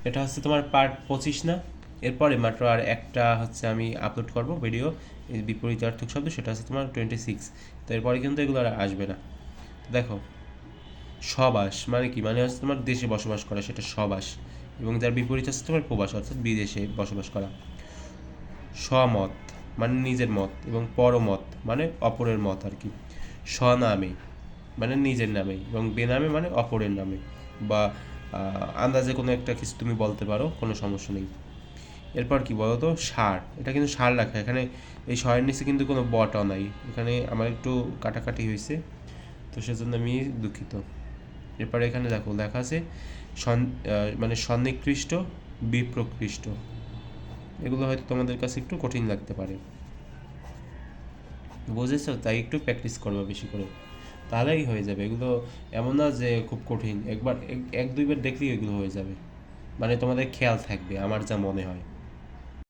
এটা হচ্ছে তোমার পার্ট 25 না? এরপরে মাত্র আর একটা হচ্ছে আমি আপলোড করব ভিডিও, এই বিপরীতার্থক শব্দ, সেটা হচ্ছে তোমার 26। তো এরপরে কিন্তু এগুলো আর আসবে না। দেখো, স্ববাস মানে কি, মানে হচ্ছে তোমার দেশে বসবাস করা, সেটা স্ববাস, এবং যার বিপরীত হচ্ছে তোমার প্রবাস, অর্থাৎ বিদেশে বসবাস করা। স্বমত মানে নিজের মত, এবং পরমত মানে অপরের মত আর কি। স্বনামে মানে নিজের নামে, এবং বেনামে মানে অপরের নামে, বা আন্দাজে কোনো একটা কিছু তুমি বলতে পারো, কোনো সমস্যা নেই। এরপর কি বলো তো, সার, এটা কিন্তু সার লেখা এখানে, এই শয়ের নিচে কিন্তু কোনো বটও নাই, এখানে আমার একটু কাটাকাটি হয়েছে, তো সেজন্য আমি দুঃখিত। এরপরে এখানে দেখো লেখা আছে মানে সন্নিকৃষ্ট, বিপ্রকৃষ্ট। এগুলো হয়তো তোমাদের কাছে একটু কঠিন লাগতে পারে, বুঝেছো? তাই একটু প্র্যাকটিস করবে বেশি করে, তাহলেই হয়ে যাবে এগুলো। এমন না যে খুব কঠিন, একবার এক দুইবার দেখলেই এগুলো হয়ে যাবে, মানে তোমাদের খেয়াল থাকবে আমার যা মনে হয়।